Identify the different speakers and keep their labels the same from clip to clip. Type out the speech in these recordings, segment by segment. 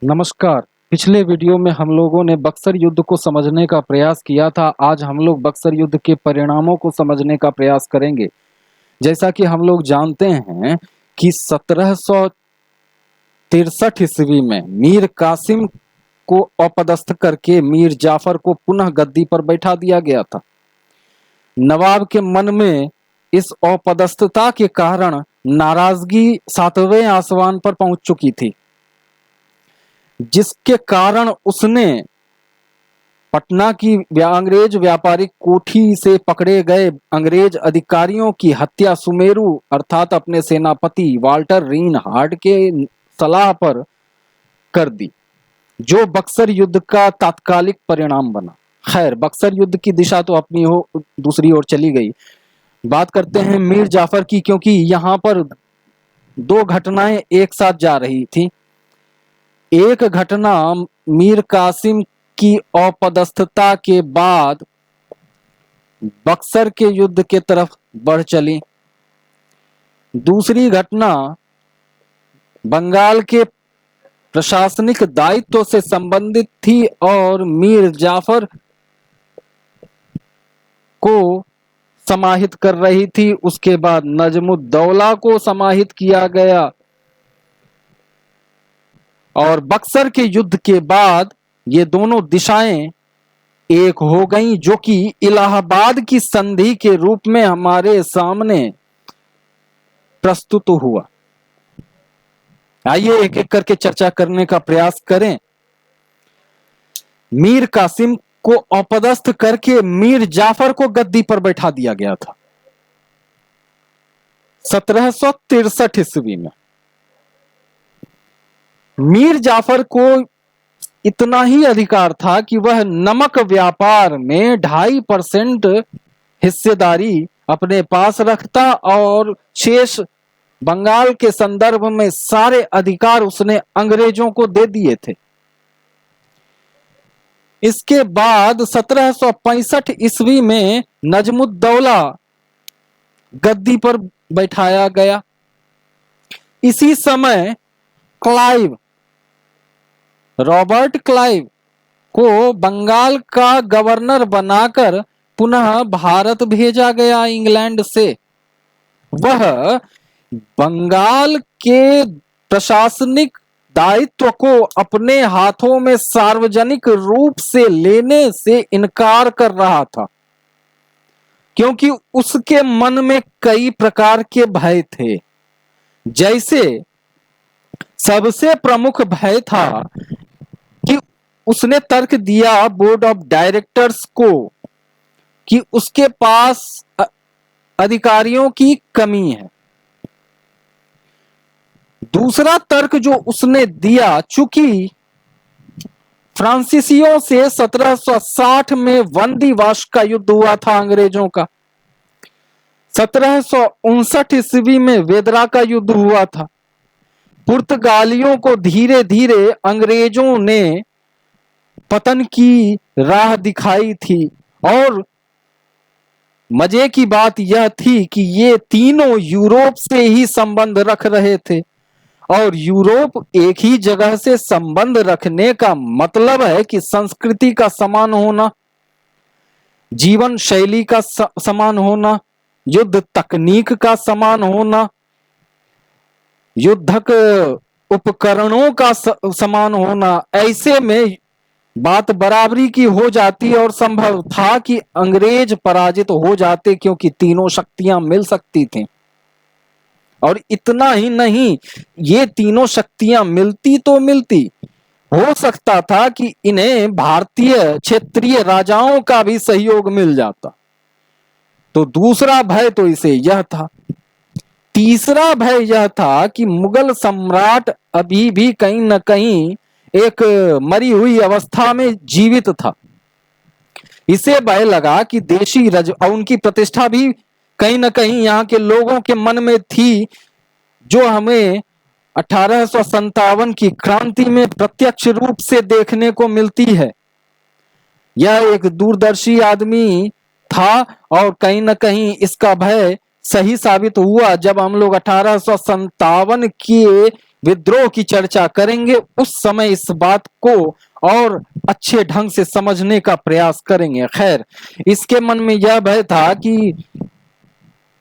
Speaker 1: नमस्कार। पिछले वीडियो में हम लोगों ने बक्सर युद्ध को समझने का प्रयास किया था। आज हम लोग बक्सर युद्ध के परिणामों को समझने का प्रयास करेंगे। जैसा कि हम लोग जानते हैं कि 1763 ईस्वी में मीर कासिम को अपदस्थ करके मीर जाफर को पुनः गद्दी पर बैठा दिया गया था। नवाब के मन में इस अपदस्थता के कारण नाराजगी 7वें आसमान पर पहुंच चुकी थी, जिसके कारण उसने पटना की अंग्रेज व्यापारिक कोठी से पकड़े गए अंग्रेज अधिकारियों की हत्या सुमेरु अर्थात अपने सेनापति वाल्टर रीन हार्ड के सलाह पर कर दी, जो बक्सर युद्ध का तात्कालिक परिणाम बना। खैर, बक्सर युद्ध की दिशा तो अपनी हो दूसरी ओर चली गई। बात करते हैं मीर जाफर की, क्योंकि यहाँ पर दो घटनाएं एक साथ जा रही थी। एक घटना मीर कासिम की अपदस्थता के बाद बक्सर के युद्ध के तरफ बढ़ चली। दूसरी घटना बंगाल के प्रशासनिक दायित्व से संबंधित थी और मीर जाफर को समाहित कर रही थी। उसके बाद नजमुद्दौला को समाहित किया गया और बक्सर के युद्ध के बाद ये दोनों दिशाएं एक हो गईं, जो कि इलाहाबाद की संधि के रूप में हमारे सामने प्रस्तुत हुआ। आइए एक एक करके चर्चा करने का प्रयास करें। मीर कासिम को अपदस्थ करके मीर जाफर को गद्दी पर बैठा दिया गया था 1763 ईस्वी में। मीर जाफर को इतना ही अधिकार था कि वह नमक व्यापार में 2.5% हिस्सेदारी अपने पास रखता और शेष बंगाल के संदर्भ में सारे अधिकार उसने अंग्रेजों को दे दिए थे। इसके बाद 1765 ईस्वी में नजमुद्दौला गद्दी पर बैठाया गया। इसी समय रॉबर्ट क्लाइव को बंगाल का गवर्नर बनाकर पुनः भारत भेजा गया इंग्लैंड से। वह बंगाल के प्रशासनिक दायित्व को अपने हाथों में सार्वजनिक रूप से लेने से इनकार कर रहा था, क्योंकि उसके मन में कई प्रकार के भय थे। जैसे सबसे प्रमुख भय था कि उसने तर्क दिया बोर्ड ऑफ डायरेक्टर्स को कि उसके पास अधिकारियों की कमी है। दूसरा तर्क जो उसने दिया, चूंकि फ्रांसीसियों से 1760 में वंदीवाश का युद्ध हुआ था अंग्रेजों का, 1759 ईस्वी में वेदरा का युद्ध हुआ था, पुर्तगालियों को धीरे धीरे अंग्रेजों ने पतन की राह दिखाई थी। और मजे की बात यह थी कि ये तीनों यूरोप से ही संबंध रख रहे थे, और यूरोप एक ही जगह से संबंध रखने का मतलब है कि संस्कृति का समान होना, जीवन शैली का समान होना, युद्ध तकनीक का समान होना, युद्धक उपकरणों का समान होना। ऐसे में बात बराबरी की हो जाती और संभव था कि अंग्रेज पराजित हो जाते, क्योंकि तीनों शक्तियां मिल सकती थीं। और इतना ही नहीं, ये तीनों शक्तियां मिलती तो मिलती, हो सकता था कि इन्हें भारतीय क्षेत्रीय राजाओं का भी सहयोग मिल जाता। तो दूसरा भय तो इसे यह था। तीसरा भय यह था कि मुगल सम्राट अभी भी कहीं न कहीं एक मरी हुई अवस्था में जीवित था। इसे भय लगा कि देशी और उनकी प्रतिष्ठा भी कहीं न कहीं यहाँ के लोगों के मन में थी, जो हमें 1857 की क्रांति में प्रत्यक्ष रूप से देखने को मिलती है। यह एक दूरदर्शी आदमी था और कहीं न कहीं इसका भय सही साबित हुआ जब हम लोग 1857 के विद्रोह की चर्चा करेंगे, उस समय इस बात को और अच्छे ढंग से समझने का प्रयास करेंगे। खैर, इसके मन में यह भय था कि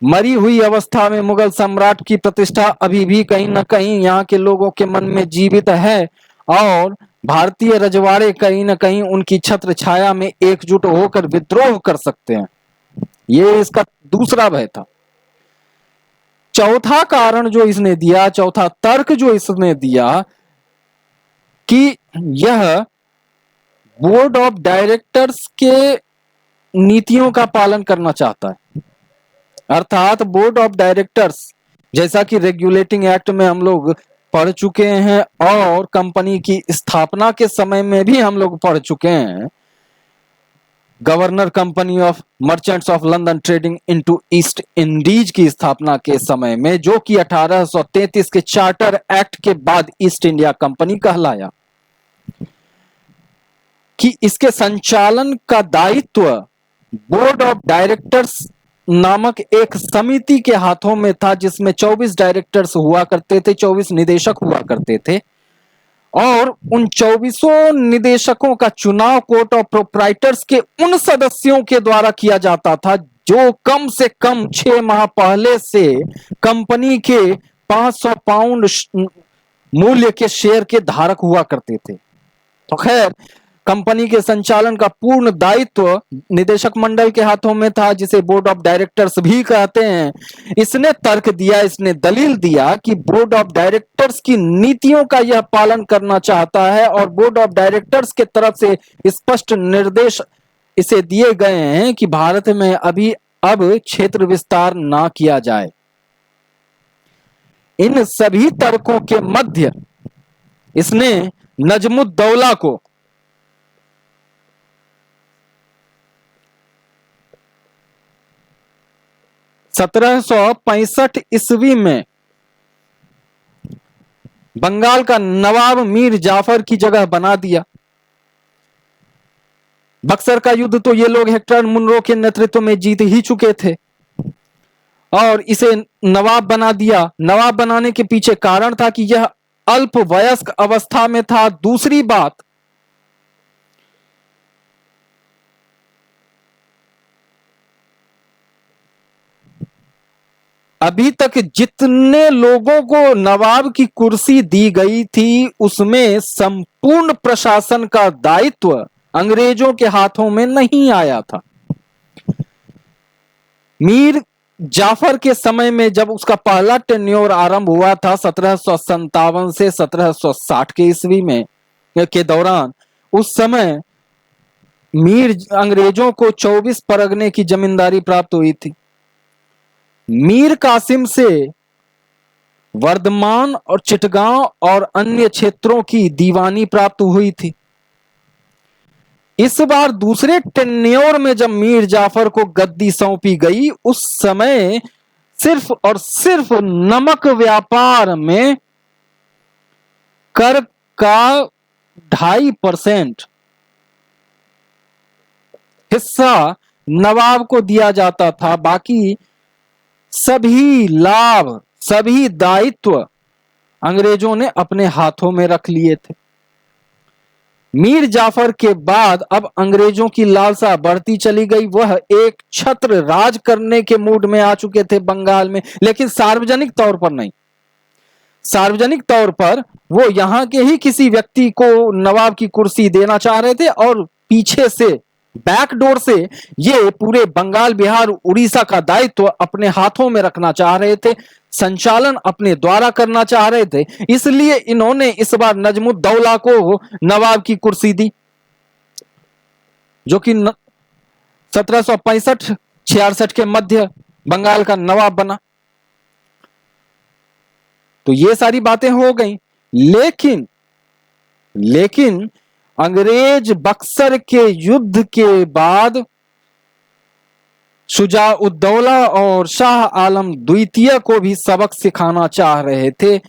Speaker 1: मरी हुई अवस्था में मुगल सम्राट की प्रतिष्ठा अभी भी कहीं न कहीं यहाँ के लोगों के मन में जीवित है और भारतीय रजवाड़े कहीं न कहीं उनकी छत्र छाया में एकजुट होकर विद्रोह कर सकते हैं। ये इसका दूसरा भय था। चौथा कारण जो इसने दिया, चौथा तर्क जो इसने दिया कि यह बोर्ड ऑफ डायरेक्टर्स के नीतियों का पालन करना चाहता है। अर्थात बोर्ड ऑफ डायरेक्टर्स, जैसा कि रेगुलेटिंग एक्ट में हम लोग पढ़ चुके हैं और कंपनी की स्थापना के समय में भी हम लोग पढ़ चुके हैं, governor company of merchants of London trading into east Indies की स्थापना के समय में, जो कि 1833 के चार्टर एक्ट के बाद ईस्ट इंडिया कंपनी कहलाया, कि इसके संचालन का दायित्व बोर्ड ऑफ डायरेक्टर्स नामक एक समिति के हाथों में था, जिसमें 24 डायरेक्टर्स हुआ करते थे, 24 निदेशक हुआ करते थे और उन 24 निदेशकों का चुनाव कोर्ट ऑफ प्रोप्राइटर्स के उन सदस्यों के द्वारा किया जाता था जो कम से कम 6 माह पहले से कंपनी के 500 पाउंड मूल्य के शेयर के धारक हुआ करते थे। तो खैर, कंपनी के संचालन का पूर्ण दायित्व निदेशक मंडल के हाथों में था, जिसे बोर्ड ऑफ डायरेक्टर्स भी कहते हैं। इसने तर्क दिया, इसने दलील दिया कि बोर्ड ऑफ डायरेक्टर्स की नीतियों का यह पालन करना चाहता है और बोर्ड ऑफ डायरेक्टर्स के तरफ से स्पष्ट निर्देश इसे दिए गए हैं कि भारत में अब क्षेत्र विस्तार ना किया जाए। इन सभी तर्कों के मध्य इसने नजमुद्दौला को (1765 ईस्वी में बंगाल का नवाब मीर जाफर की जगह बना दिया। बक्सर का युद्ध तो ये लोग हेक्टर मुनरो के नेतृत्व में जीत ही चुके थे और इसे नवाब बना दिया। नवाब बनाने के पीछे कारण था कि यह अल्प वयस्क अवस्था में था। दूसरी बात, अभी तक जितने लोगों को नवाब की कुर्सी दी गई थी, उसमें संपूर्ण प्रशासन का दायित्व अंग्रेजों के हाथों में नहीं आया था। मीर जाफर के समय में जब उसका पहला टेन्योर आरंभ हुआ था 1757 से 1760 के ईस्वी में के दौरान, उस समय अंग्रेजों को 24 परगने की जमींदारी प्राप्त हुई थी। मीर कासिम से वर्धमान और चिटगांव और अन्य क्षेत्रों की दीवानी प्राप्त हुई थी। इस बार दूसरे टेन्योर में जब मीर जाफर को गद्दी सौंपी गई, उस समय सिर्फ और सिर्फ नमक व्यापार में कर का 2.5% हिस्सा नवाब को दिया जाता था। बाकी सभी लाभ, सभी दायित्व अंग्रेजों ने अपने हाथों में रख लिए थे। मीर जाफर के बाद अब अंग्रेजों की लालसा बढ़ती चली गई। वह एक छत्र राज करने के मूड में आ चुके थे बंगाल में, लेकिन सार्वजनिक तौर पर नहीं। सार्वजनिक तौर पर वो यहां के ही किसी व्यक्ति को नवाब की कुर्सी देना चाह रहे थे और पीछे से, बैकडोर से ये पूरे बंगाल, बिहार, उड़ीसा का दायित्व अपने हाथों में रखना चाह रहे थे, संचालन अपने द्वारा करना चाह रहे थे। इसलिए इन्होंने इस बार नजमुद्दौला को नवाब की कुर्सी दी, जो कि 1765-66 के मध्य बंगाल का नवाब बना। तो ये सारी बातें हो गई। लेकिन अंग्रेज बक्सर के युद्ध के बाद शुजाउद्दौला और शाह आलम द्वितीय को भी सबक सिखाना चाह रहे थे,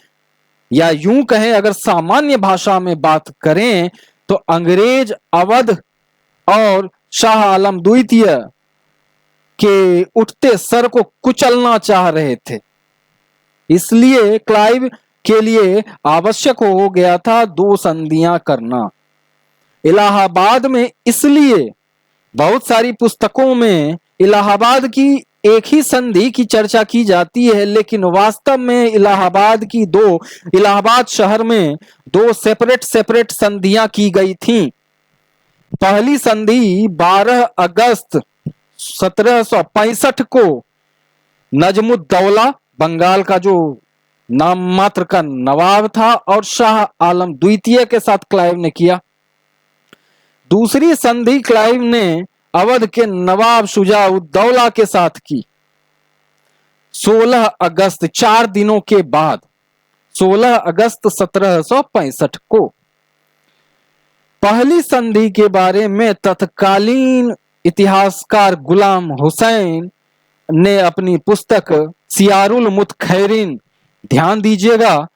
Speaker 1: या यूं कहें, अगर सामान्य भाषा में बात करें तो अंग्रेज अवध और शाह आलम द्वितीय के उठते सर को कुचलना चाह रहे थे। इसलिए क्लाइव के लिए आवश्यक हो गया था 2 संधियां करना। इलाहाबाद में इसलिए बहुत सारी पुस्तकों में इलाहाबाद की एक ही संधि की चर्चा की जाती है, लेकिन वास्तव में इलाहाबाद शहर में 2 सेपरेट संधियां की गई थीं। पहली संधि 12 अगस्त 1765 को नजमुद्दौला, बंगाल का जो नाम मात्र का नवाब था, और शाह आलम द्वितीय के साथ क्लाइव ने किया। दूसरी संधि क्लाइव ने अवध के नवाब शुजाउद्दौला के साथ की 16 अगस्त, 4 दिनों के बाद, 16 अगस्त 1765 को। पहली संधि के बारे में तत्कालीन इतिहासकार गुलाम हुसैन ने अपनी पुस्तक सियारुल मुतखैरिन, ध्यान दीजिएगा,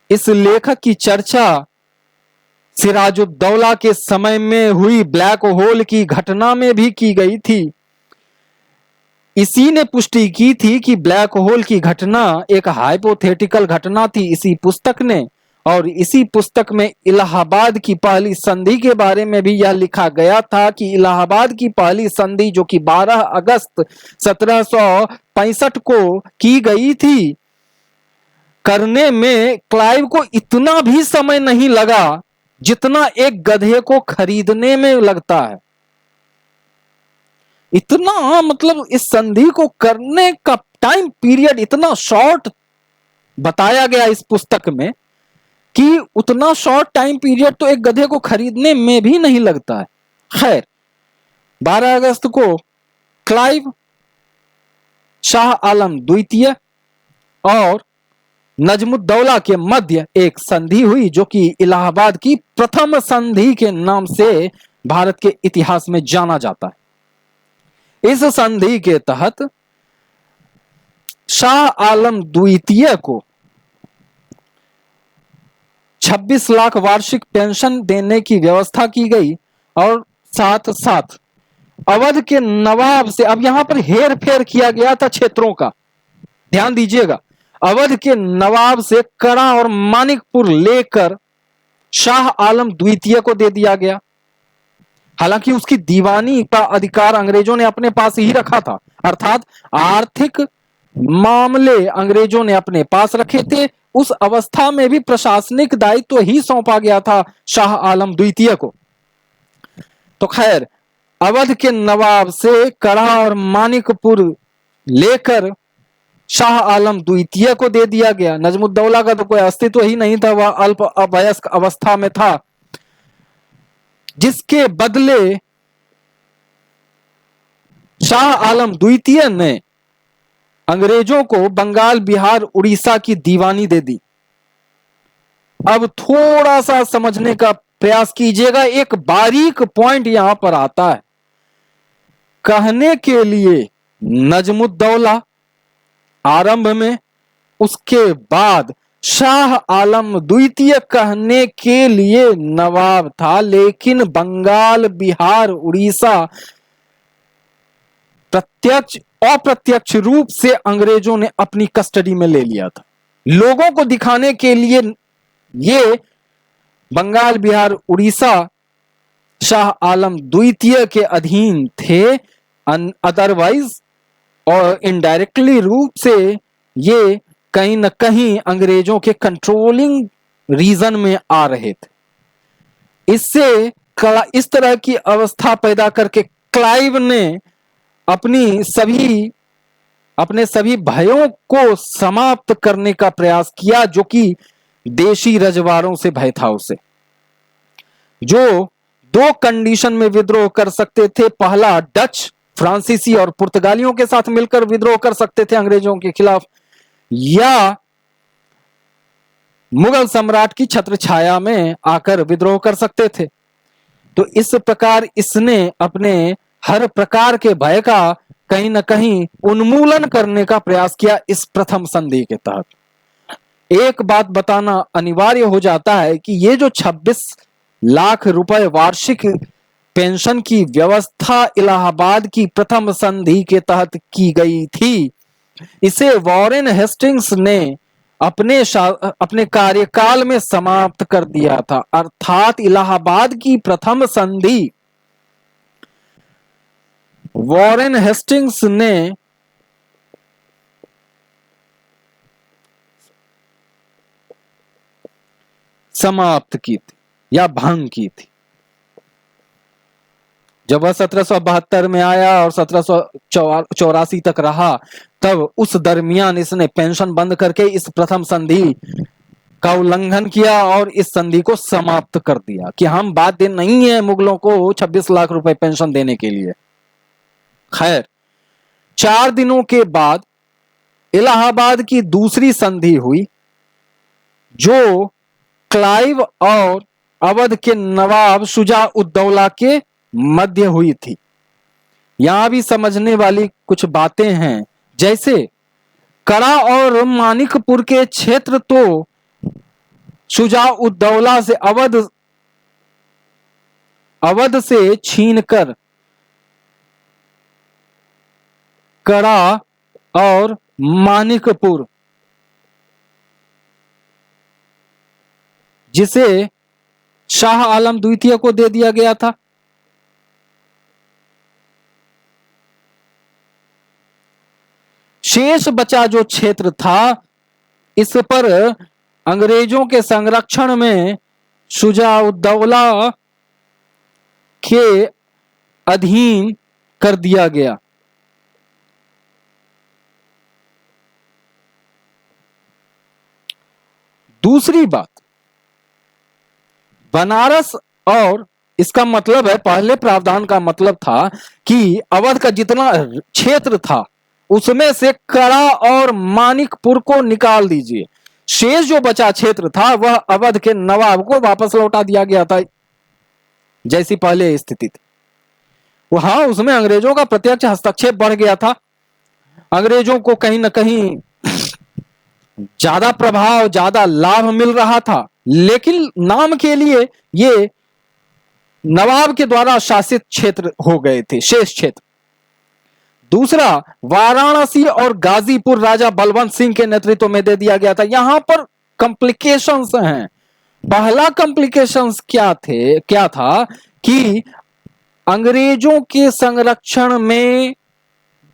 Speaker 1: इस लेखक की चर्चा सिराजुद्दौला के समय में हुई ब्लैक होल की घटना में भी की गई थी। इसी ने पुष्टि की थी कि ब्लैक होल की घटना एक हाइपोथेटिकल घटना थी, इसी पुस्तक ने। और इसी पुस्तक में इलाहाबाद की पहली संधि के बारे में भी यह लिखा गया था कि इलाहाबाद की पहली संधि, जो कि 12 अगस्त 1765 को की गई थी, करने में क्लाइव को इतना भी समय नहीं लगा जितना एक गधे को खरीदने में लगता है। इतना, मतलब इस संधि को करने का टाइम पीरियड इतना शॉर्ट बताया गया इस पुस्तक में कि उतना शॉर्ट टाइम पीरियड तो एक गधे को खरीदने में भी नहीं लगता है। खैर, 12 अगस्त को क्लाइव, शाह आलम द्वितीय और नजमुद्दौला के मध्य एक संधि हुई, जो कि इलाहाबाद की प्रथम संधि के नाम से भारत के इतिहास में जाना जाता है। इस संधि के तहत शाह आलम द्वितीय को 26 लाख वार्षिक पेंशन देने की व्यवस्था की गई और साथ साथ अवध के नवाब से, अब यहां पर हेर फेर किया गया था क्षेत्रों का, ध्यान दीजिएगा, अवध के नवाब से कड़ा और मानिकपुर लेकर शाह आलम द्वितीय को दे दिया गया। हालांकि उसकी दीवानी का अधिकार अंग्रेजों ने अपने पास ही रखा था, अर्थात आर्थिक मामले अंग्रेजों ने अपने पास रखे थे। उस अवस्था में भी प्रशासनिक दायित्व ही सौंपा गया था शाह आलम द्वितीय को। तो खैर, अवध के नवाब से कड़ा और मानिकपुर लेकर शाह आलम द्वितीय को दे दिया गया। नजमुद्दौला का तो कोई अस्तित्व ही नहीं था, वह अल्प अवयस्क अवस्था में था, जिसके बदले शाह आलम द्वितीय ने अंग्रेजों को बंगाल, बिहार, उड़ीसा की दीवानी दे दी। अब थोड़ा सा समझने का प्रयास कीजिएगा, एक बारीक पॉइंट यहां पर आता है। कहने के लिए नजमुद्दौला आरंभ में, उसके बाद शाह आलम द्वितीय कहने के लिए नवाब था, लेकिन बंगाल, बिहार, उड़ीसा प्रत्यक्ष अप्रत्यक्ष रूप से अंग्रेजों ने अपनी कस्टडी में ले लिया था। लोगों को दिखाने के लिए ये बंगाल, बिहार, उड़ीसा शाह आलम द्वितीय के अधीन थे, अदरवाइज और इनडायरेक्टली रूप से ये कहीं न कहीं अंग्रेजों के कंट्रोलिंग रीजन में आ रहे थे। इससे इस तरह की अवस्था पैदा करके क्लाइव ने अपने सभी भयों को समाप्त करने का प्रयास किया, जो कि देशी रजवाड़ों से भय था उसे, जो 2 कंडीशन में विद्रोह कर सकते थे। पहला, डच, फ्रांसीसी और पुर्तगालियों के साथ मिलकर विद्रोह कर सकते थे अंग्रेजों के खिलाफ, या मुगल सम्राट की छत्र छाया में आकर विद्रोह कर सकते थे। तो इस प्रकार इसने अपने हर प्रकार के भय का कहीं न कहीं उन्मूलन करने का प्रयास किया इस प्रथम संधि के तहत। एक बात बताना अनिवार्य हो जाता है कि ये जो 26 लाख रुपए वार्षिक पेंशन की व्यवस्था इलाहाबाद की प्रथम संधि के तहत की गई थी, इसे वॉरेन हेस्टिंग्स ने अपने कार्यकाल में समाप्त कर दिया था। अर्थात इलाहाबाद की प्रथम संधि वॉरेन हेस्टिंग्स ने समाप्त की थी या भंग की थी। जब वह 1772 में आया और 1784 तक रहा, तब उस दरमियान इसने पेंशन बंद करके इस प्रथम संधि का उल्लंघन किया और इस संधि को समाप्त कर दिया कि हम बाध्य नहीं है मुगलों को 26 लाख रुपए पेंशन देने के लिए। खैर, 4 दिनों के बाद इलाहाबाद की दूसरी संधि हुई, जो क्लाइव और अवध के नवाब शुजा-उद-दौला के मध्य हुई थी। यहां भी समझने वाली कुछ बातें हैं, जैसे कड़ा और मानिकपुर के क्षेत्र तो शुजा-उद-दौला से अवध से छीनकर कड़ा और मानिकपुर, जिसे शाह आलम द्वितीय को दे दिया गया था। शेष बचा जो क्षेत्र था, इस पर अंग्रेजों के संरक्षण में शुजा-उद-दौला के अधीन कर दिया गया। दूसरी बात, बनारस, और इसका मतलब है, पहले प्रावधान का मतलब था कि अवध का जितना क्षेत्र था उसमें से कड़ा और मानिकपुर को निकाल दीजिए, शेष जो बचा क्षेत्र था वह अवध के नवाब को वापस लौटा दिया गया था, जैसी पहले स्थिति थी। वहां उसमें अंग्रेजों का प्रत्यक्ष हस्तक्षेप बढ़ गया था। अंग्रेजों को कहीं ना कहीं ज्यादा प्रभाव, ज्यादा लाभ मिल रहा था, लेकिन नाम के लिए ये नवाब के द्वारा शासित क्षेत्र हो गए थे, शेष क्षेत्र। दूसरा, वाराणसी और गाजीपुर राजा बलवंत सिंह के नेतृत्व में दे दिया गया था। यहां पर कॉम्प्लिकेशंस हैं। पहला कॉम्प्लिकेशंस क्या था कि अंग्रेजों के संरक्षण में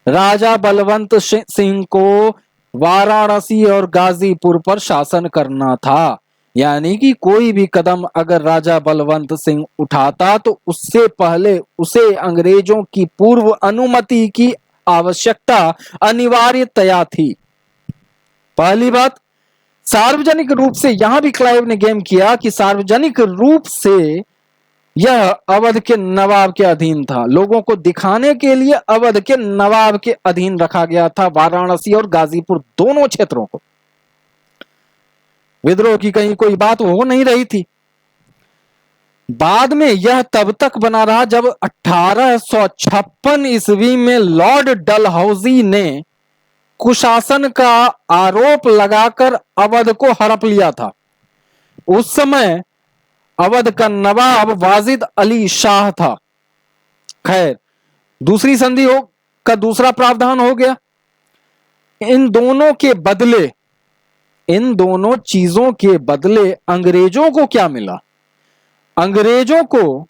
Speaker 1: राजा बलवंत सिंह को वाराणसी और गाजीपुर पर शासन करना था, यानी कि कोई भी कदम अगर राजा बलवंत सिंह उठाता तो उससे पहले उसे अंग्रेजों की पूर्व अनुमति की आवश्यकता अनिवार्यतया थी। पहली बात, सार्वजनिक रूप से, यहां भी क्लाइव ने गेम किया कि सार्वजनिक रूप से यह अवध के नवाब के अधीन था। लोगों को दिखाने के लिए अवध के नवाब के अधीन रखा गया था वाराणसी और गाजीपुर दोनों क्षेत्रों को। विद्रोह की कहीं कोई बात हो नहीं रही थी। बाद में यह तब तक बना रहा जब 1856 ईस्वी में लॉर्ड डलहौजी ने कुशासन का आरोप लगाकर अवध को हड़प लिया था। उस समय अवध का नवाब वाजिद अली शाह था। खैर, दूसरी संधि का दूसरा प्रावधान हो गया। इन दोनों चीजों के बदले अंग्रेजों को क्या मिला? अंग्रेजों को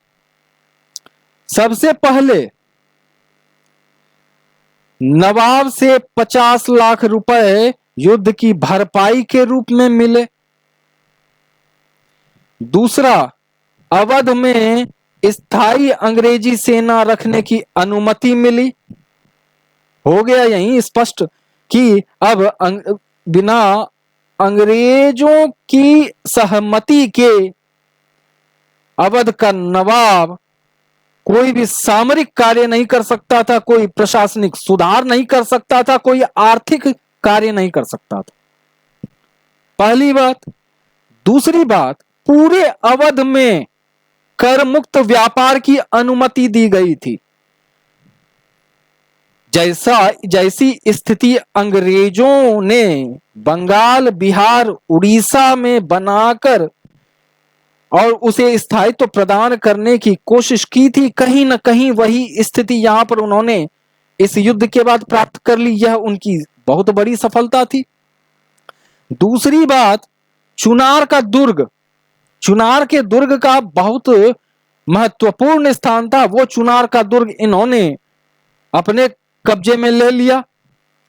Speaker 1: सबसे पहले नवाब से 50 लाख रुपए युद्ध की भरपाई के रूप में मिले। दूसरा, अवध में स्थायी अंग्रेजी सेना रखने की अनुमति मिली। हो गया यही स्पष्ट कि अब बिना अंग्रेजों की सहमति के अवध का नवाब कोई भी सामरिक कार्य नहीं कर सकता था, कोई प्रशासनिक सुधार नहीं कर सकता था, कोई आर्थिक कार्य नहीं कर सकता था। पहली बात। दूसरी बात, पूरे अवध में कर मुक्त व्यापार की अनुमति दी गई थी। जैसी स्थिति अंग्रेजों ने बंगाल, बिहार, उड़ीसा में बनाकर और उसे स्थायित्व प्रदान करने की कोशिश की थी, कहीं ना कहीं वही स्थिति यहां पर उन्होंने इस युद्ध के बाद प्राप्त कर ली। यह उनकी बहुत बड़ी सफलता थी। दूसरी बात, चुनार का दुर्ग, चुनार के दुर्ग का बहुत महत्वपूर्ण स्थान था। वो चुनार का दुर्ग इन्होंने अपने कब्जे में ले लिया।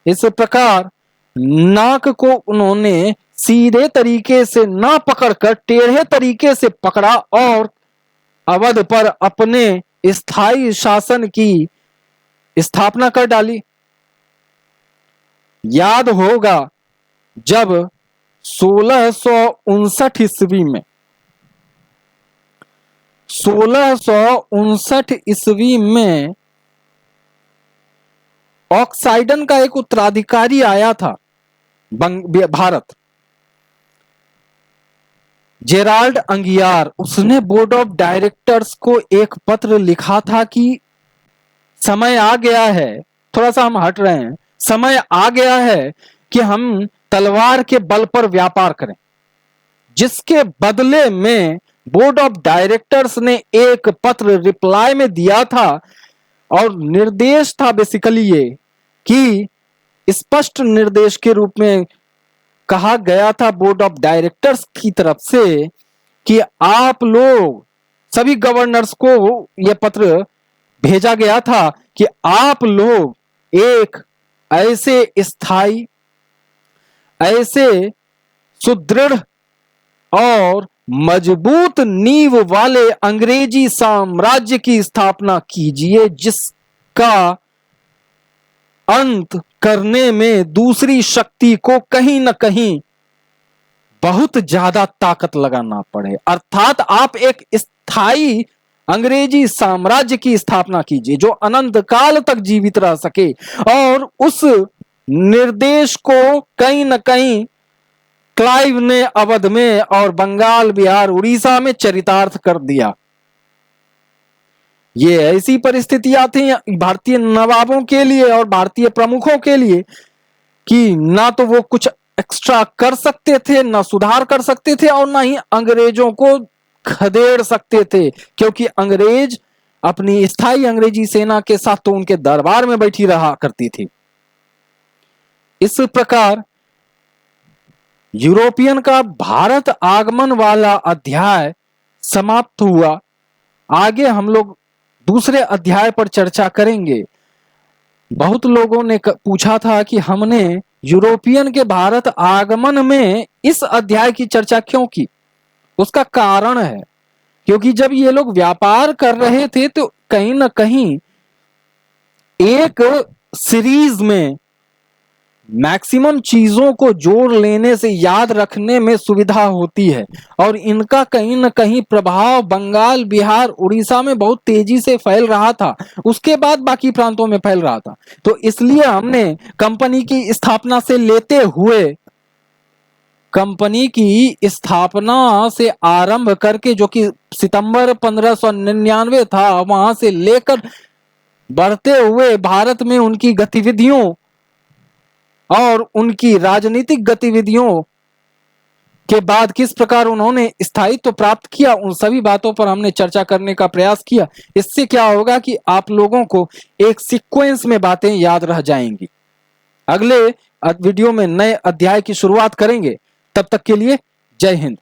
Speaker 1: इस प्रकार नाक को उन्होंने सीधे तरीके से ना पकड़कर टेढ़े तरीके से पकड़ा और अवध पर अपने स्थायी शासन की स्थापना कर डाली। याद होगा जब 1659 ईस्वी में 1659 ईस्वी में ऑक्साइडन का एक उत्तराधिकारी आया था भारत, जेराल्ड अंगियार। उसने बोर्ड ऑफ डायरेक्टर्स को एक पत्र लिखा था कि समय आ गया है, थोड़ा सा हम हट रहे हैं, समय आ गया है कि हम तलवार के बल पर व्यापार करें। जिसके बदले में बोर्ड ऑफ डायरेक्टर्स ने एक पत्र रिप्लाई में दिया था और निर्देश था बेसिकली ये कि स्पष्ट निर्देश के रूप में कहा गया था बोर्ड ऑफ डायरेक्टर्स की तरफ से कि आप लोग सभी गवर्नर्स को यह पत्र भेजा गया था कि आप लोग एक ऐसे स्थायी, ऐसे सुदृढ़ और मजबूत नींव वाले अंग्रेजी साम्राज्य की स्थापना कीजिए जिसका अंत करने में दूसरी शक्ति को कहीं न कहीं बहुत ज्यादा ताकत लगाना पड़े। अर्थात आप एक स्थायी अंग्रेजी साम्राज्य की स्थापना कीजिए जो अनंत काल तक जीवित रह सके। और उस निर्देश को कहीं न कहीं क्लाइव ने अवध में और बंगाल, बिहार, उड़ीसा में चरितार्थ कर दिया। ये ऐसी परिस्थितियां थी भारतीय नवाबों के लिए और भारतीय प्रमुखों के लिए कि ना तो वो कुछ एक्स्ट्रा कर सकते थे, ना सुधार कर सकते थे और ना ही अंग्रेजों को खदेड़ सकते थे, क्योंकि अंग्रेज अपनी स्थायी अंग्रेजी सेना के साथ तो उनके दरबार में बैठी रहा करती थी। इस प्रकार यूरोपियन का भारत आगमन वाला अध्याय समाप्त हुआ। आगे हम लोग दूसरे अध्याय पर चर्चा करेंगे। बहुत लोगों ने पूछा था कि हमने यूरोपियन के भारत आगमन में इस अध्याय की चर्चा क्यों की। उसका कारण है क्योंकि जब ये लोग व्यापार कर रहे थे तो कहीं ना कहीं एक सीरीज में मैक्सिमम चीजों को जोड़ लेने से याद रखने में सुविधा होती है और इनका कहीं न कहीं प्रभाव बंगाल, बिहार, उड़ीसा में बहुत तेजी से फैल रहा था, उसके बाद बाकी प्रांतों में फैल रहा था। तो इसलिए हमने कंपनी की स्थापना से लेते हुए कंपनी की स्थापना से आरंभ करके जो कि सितंबर 1599 था, वहां से लेकर बढ़ते हुए भारत में उनकी गतिविधियों और उनकी राजनीतिक गतिविधियों के बाद किस प्रकार उन्होंने स्थायित्व प्राप्त किया, उन सभी बातों पर हमने चर्चा करने का प्रयास किया। इससे क्या होगा कि आप लोगों को एक सीक्वेंस में बातें याद रह जाएंगी। अगले वीडियो में नए अध्याय की शुरुआत करेंगे। तब तक के लिए जय हिंद।